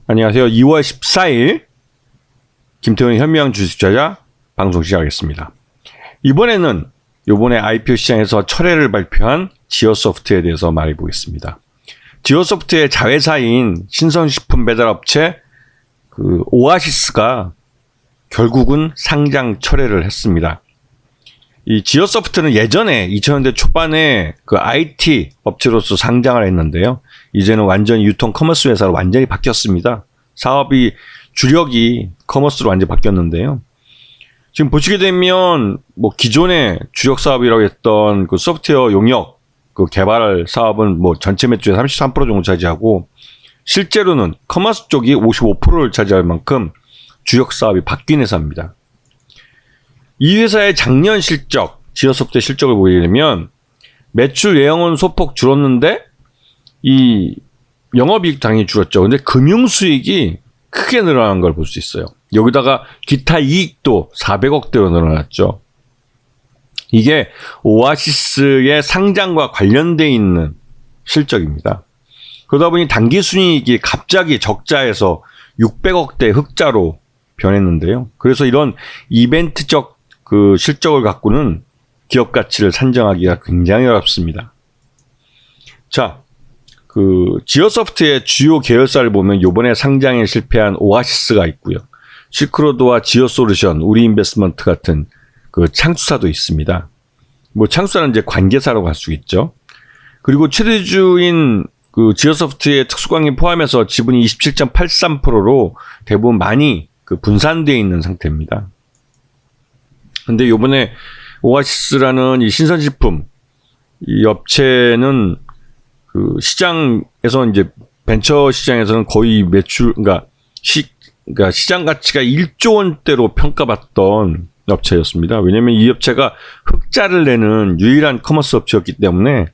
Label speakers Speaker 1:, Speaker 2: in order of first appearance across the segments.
Speaker 1: 안녕하세요. 2월 14일 김태훈의 현명한 주식투자 방송 시작하겠습니다. 이번에 IPO 시장에서 철회를 발표한 지어소프트에 대해서 말해보겠습니다. 지어소프트의 자회사인 신선식품 배달업체 오아시스가 결국은 상장 철회를 했습니다. 이 지어소프트는 예전에 2000년대 초반에 IT 업체로서 상장을 했는데요. 이제는 완전히 유통 커머스 회사로 완전히 바뀌었습니다. 사업이 주력이 커머스로 완전히 바뀌었는데요. 지금 보시게 되면 기존의 주력 사업이라고 했던 소프트웨어 용역 개발 사업은 전체 매출의 33% 정도 차지하고, 실제로는 커머스 쪽이 55%를 차지할 만큼 주력 사업이 바뀐 회사입니다. 이 회사의 작년 실적, 지어소프트의 실적을 보게 되면 매출 예영은 소폭 줄었는데 이 영업이익 당연히 줄었죠. 근데 금융수익이 크게 늘어난 걸 볼 수 있어요. 여기다가 기타 이익도 400억대로 늘어났죠. 이게 오아시스의 상장과 관련돼 있는 실적입니다. 그러다 보니 당기순이익이 갑자기 적자에서 600억대 흑자로 변했는데요. 그래서 이런 이벤트적 실적을 갖고는 기업 가치를 산정하기가 굉장히 어렵습니다. 자, 지어소프트의 주요 계열사를 보면 요번에 상장에 실패한 오아시스가 있고요. 실크로드와 지어솔루션, 우리인베스트먼트 같은 창수사도 있습니다. 창수사는 이제 관계사라고 할 수 있죠. 그리고 최대주인 지어소프트의 특수관계 포함해서 지분이 27.83%로 대부분 많이 분산되어 있는 상태입니다. 근데 요번에 오아시스라는 이 신선식품 이 업체는 시장에서 이제 벤처 시장에서는 거의 매출, 그러니까 시장 가치가 1조 원대로 평가받던 업체였습니다. 왜냐면 이 업체가 흑자를 내는 유일한 커머스 업체였기 때문에,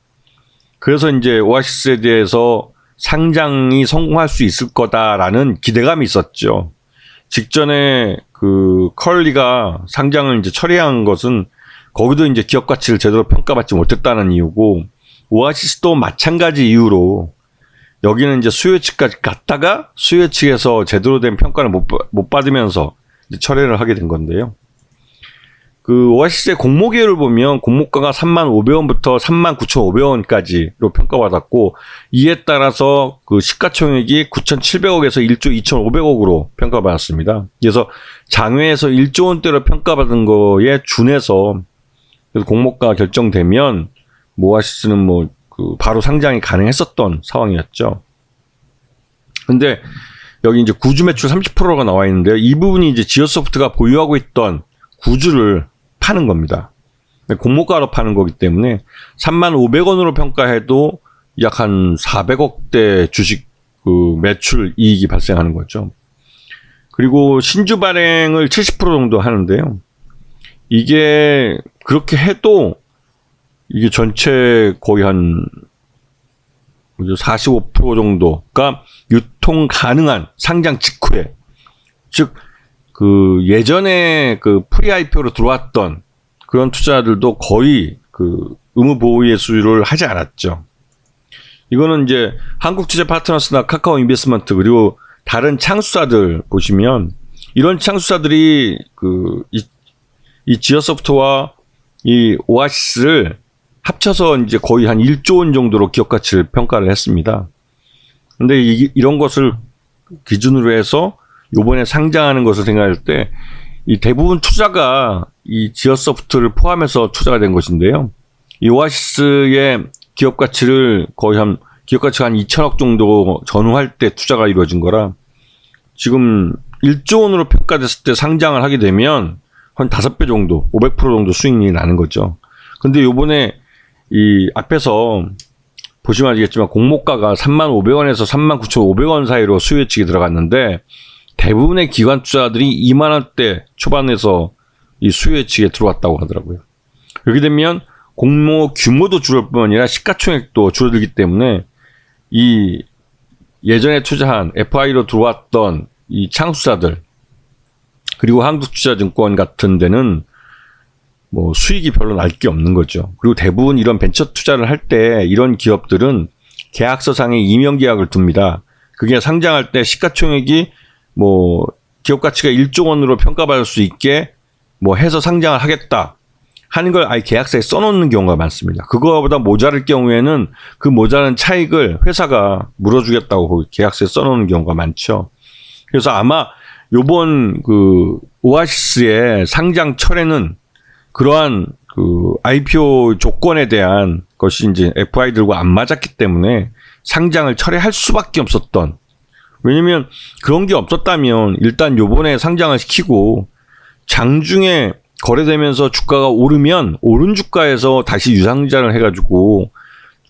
Speaker 1: 그래서 이제 오아시스에 대해서 상장이 성공할 수 있을 거다라는 기대감이 있었죠. 직전에 컬리가 상장을 이제 처리한 것은 거기도 이제 기업 가치를 제대로 평가받지 못했다는 이유고, 오아시스도 마찬가지 이유로 여기는 이제 수요 측까지 갔다가 수요 측에서 제대로 된 평가를 못 받으면서 이제 철회를 하게 된 건데요. 오아시스의 공모계율을 보면 공모가가 35,500원부터 39,500원까지로 평가받았고, 이에 따라서 시가총액이 9,700억에서 1조 2,500억으로 평가받았습니다. 그래서 장외에서 1조 원대로 평가받은 거에 준해서 그래서 공모가가 결정되면 오아시스는 바로 상장이 가능했었던 상황이었죠. 근데 여기 이제 구주 매출 30%가 나와 있는데요. 이 부분이 이제 지어소프트가 보유하고 있던 구주를 파는 겁니다. 공모가로 파는 거기 때문에 35,000원으로 평가해도 약 한 400억대 주식 매출 이익이 발생하는 거죠. 그리고 신주 발행을 70% 정도 하는데요. 이게 그렇게 해도 이게 전체 거의 한 45% 정도가 유통 가능한 상장 직후에, 즉 예전에 프리 IPO로 들어왔던 그런 투자자들도 거의 의무 보호 예수를 하지 않았죠. 이거는 이제 한국투자파트너스나 카카오 인베스트먼트 그리고 다른 창수사들 보시면, 이런 창수사들이 이 지어소프트와 이 오아시스를 합쳐서 이제 거의 한 1조 원 정도로 기업 가치를 평가를 했습니다. 근데 이런 것을 기준으로 해서 요번에 상장하는 것을 생각할 때 이 대부분 투자가 이 지어소프트를 포함해서 투자가 된 것인데요. 이 오아시스의 기업 가치를 기업 가치가 한 2천억 정도 전후할 때 투자가 이루어진 거라, 지금 1조 원으로 평가됐을 때 상장을 하게 되면 한 5배 정도, 500% 정도 수익이 나는 거죠. 근데 요번에 이 앞에서 보시면 알겠지만 공모가가 35,000원에서 39,500원 사이로 수요 예측이 들어갔는데, 대부분의 기관 투자들이 2만 원대 초반에서 이 수요 예측에 들어왔다고 하더라고요. 이렇게 되면 공모 규모도 줄을 뿐 아니라 시가총액도 줄어들기 때문에 이 예전에 투자한 FI로 들어왔던 이 창수사들 그리고 한국투자증권 같은 데는 수익이 별로 날 게 없는 거죠. 그리고 대부분 이런 벤처 투자를 할 때 이런 기업들은 계약서상에 이명 계약을 둡니다. 그게 상장할 때 시가총액이 뭐 기업 가치가 1조 원으로 평가받을 수 있게 뭐 해서 상장을 하겠다 하는 걸 아예 계약서에 써놓는 경우가 많습니다. 그거보다 모자랄 경우에는 그 모자란 차익을 회사가 물어주겠다고 계약서에 써놓는 경우가 많죠. 그래서 아마 요번 그 오아시스의 상장 철회는 그러한 그 IPO 조건에 대한 것이 이제 FI들과 안 맞았기 때문에 상장을 철회할 수밖에 없었던. 왜냐면 그런 게 없었다면 일단 요번에 상장을 시키고 장중에 거래되면서 주가가 오르면 오른 주가에서 다시 유상증자를 해가지고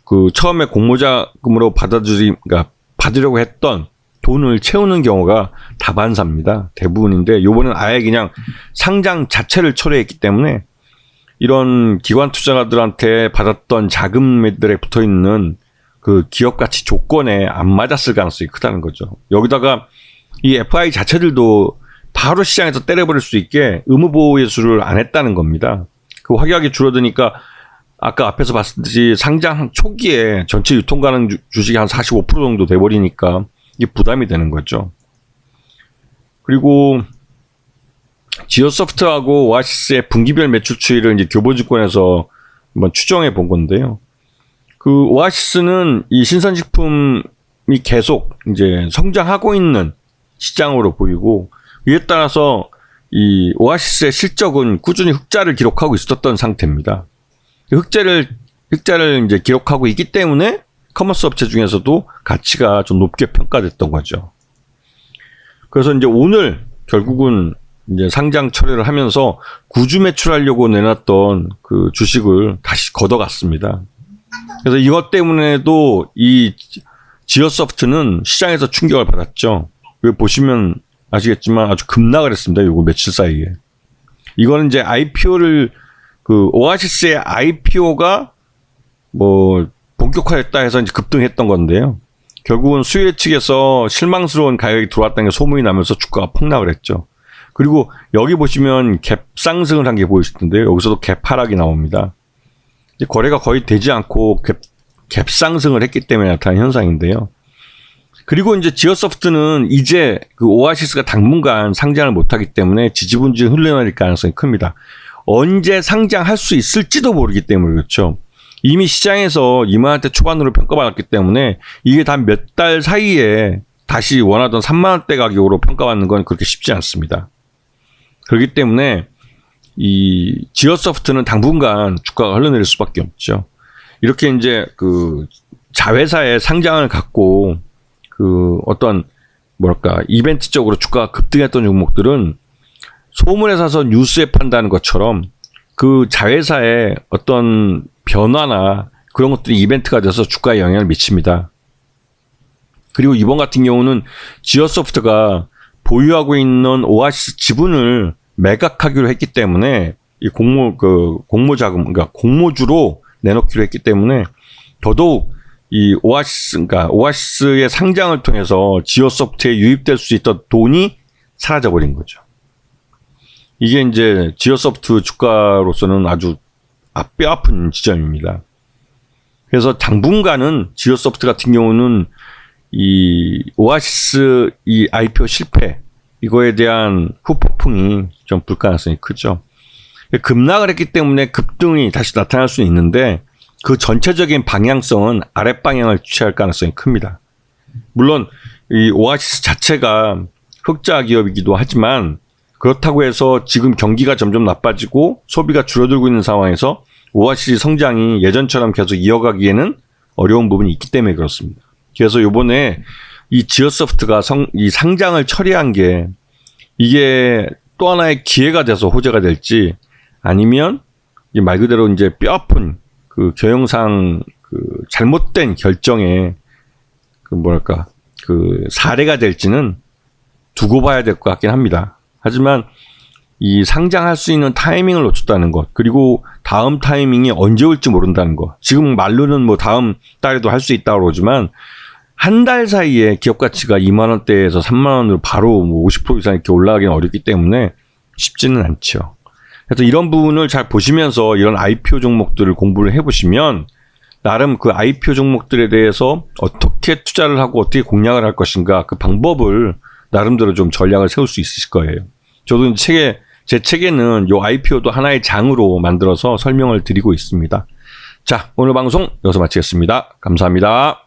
Speaker 1: 그 처음에 공모자금으로 그러니까 받으려고 했던 돈을 채우는 경우가 다반사입니다. 대부분인데 요번엔 아예 그냥 상장 자체를 철회했기 때문에 이런 기관 투자가들한테 받았던 자금들에 붙어있는 그 기업 가치 조건에 안 맞았을 가능성이 크다는 거죠. 여기다가 이 FI 자체들도 바로 시장에서 때려버릴 수 있게 의무보호 예수를 안 했다는 겁니다. 그 확연하게 줄어드니까 아까 앞에서 봤듯이 상장 초기에 전체 유통 가능 주식이 한 45% 정도 돼버리니까 이게 부담이 되는 거죠. 그리고 지오소프트하고 오아시스의 분기별 매출 추이를 이제 교보증권에서 한번 추정해 본 건데요. 그 오아시스는 이 신선식품이 계속 이제 성장하고 있는 시장으로 보이고 이에 따라서 이 오아시스의 실적은 꾸준히 흑자를 기록하고 있었던 상태입니다. 흑자를 이제 기록하고 있기 때문에 커머스 업체 중에서도 가치가 좀 높게 평가됐던 거죠. 그래서 이제 오늘 결국은 이제 상장 철회를 하면서 구주 매출하려고 내놨던 그 주식을 다시 걷어갔습니다. 그래서 이것 때문에도 이 지오소프트는 시장에서 충격을 받았죠. 여기 보시면 아시겠지만 아주 급락을 했습니다. 요거 며칠 사이에. 이거는 이제 IPO를 그 오아시스의 IPO가 뭐 본격화했다 해서 이제 급등했던 건데요. 결국은 수요 측에서 실망스러운 가격이 들어왔다는 게 소문이 나면서 주가가 폭락을 했죠. 그리고 여기 보시면 갭 상승을 한 게 보이실 텐데요. 여기서도 갭 하락이 나옵니다. 이제 거래가 거의 되지 않고 갭 상승을 했기 때문에 나타난 현상인데요. 그리고 이제 지오소프트는 이제 그 오아시스가 당분간 상장을 못하기 때문에 지지분지 흘러내릴 가능성이 큽니다. 언제 상장할 수 있을지도 모르기 때문에 그렇죠. 이미 시장에서 2만원대 초반으로 평가받았기 때문에 이게 단 몇 달 사이에 다시 원하던 3만원대 가격으로 평가받는 건 그렇게 쉽지 않습니다. 그렇기 때문에 이 지오소프트는 당분간 주가가 흘러내릴 수밖에 없죠. 이렇게 이제 그 자회사의 상장을 갖고 그 어떤 뭐랄까 이벤트적으로 주가가 급등했던 종목들은 소문에 사서 뉴스에 판다는 것처럼 그 자회사의 어떤 변화나 그런 것들이 이벤트가 돼서 주가에 영향을 미칩니다. 그리고 이번 같은 경우는 지오소프트가 보유하고 있는 오아시스 지분을 매각하기로 했기 때문에 이 공모자금, 그러니까 공모주로 내놓기로 했기 때문에 더더욱 이 그러니까 오아시스의 상장을 통해서 지오소프트에 유입될 수 있던 돈이 사라져버린 거죠. 이게 이제 지오소프트 주가로서는 아주 뼈아픈 지점입니다. 그래서 당분간은 지오소프트 같은 경우는 이 오아시스 이 IPO 실패 이거에 대한 후폭풍이 좀 불 가능성이 크죠. 급락을 했기 때문에 급등이 다시 나타날 수는 있는데 그 전체적인 방향성은 아랫방향을 취할 가능성이 큽니다. 물론 이 오아시스 자체가 흑자 기업이기도 하지만 그렇다고 해서 지금 경기가 점점 나빠지고 소비가 줄어들고 있는 상황에서 오아시스 성장이 예전처럼 계속 이어가기에는 어려운 부분이 있기 때문에 그렇습니다. 그래서 이번에 이 지오소프트가 이 상장을 처리한 게 이게 또 하나의 기회가 돼서 호재가 될지 아니면 말 그대로 이제 뼈아픈 그 경영상 그 잘못된 결정에 그 뭐랄까 그 사례가 될지는 두고 봐야 될 것 같긴 합니다. 하지만 이 상장할 수 있는 타이밍을 놓쳤다는 것, 그리고 다음 타이밍이 언제 올지 모른다는 것. 지금 말로는 뭐 다음 달에도 할 수 있다고 그러지만 한 달 사이에 기업 가치가 2만 원대에서 3만 원으로 바로 뭐 50% 이상 이렇게 올라가기는 어렵기 때문에 쉽지는 않죠. 그래서 이런 부분을 잘 보시면서 이런 IPO 종목들을 공부를 해보시면 나름 그 IPO 종목들에 대해서 어떻게 투자를 하고 어떻게 공략을 할 것인가 그 방법을 나름대로 좀 전략을 세울 수 있으실 거예요. 저도 제 책에는 요 IPO도 하나의 장으로 만들어서 설명을 드리고 있습니다. 자, 오늘 방송 여기서 마치겠습니다. 감사합니다.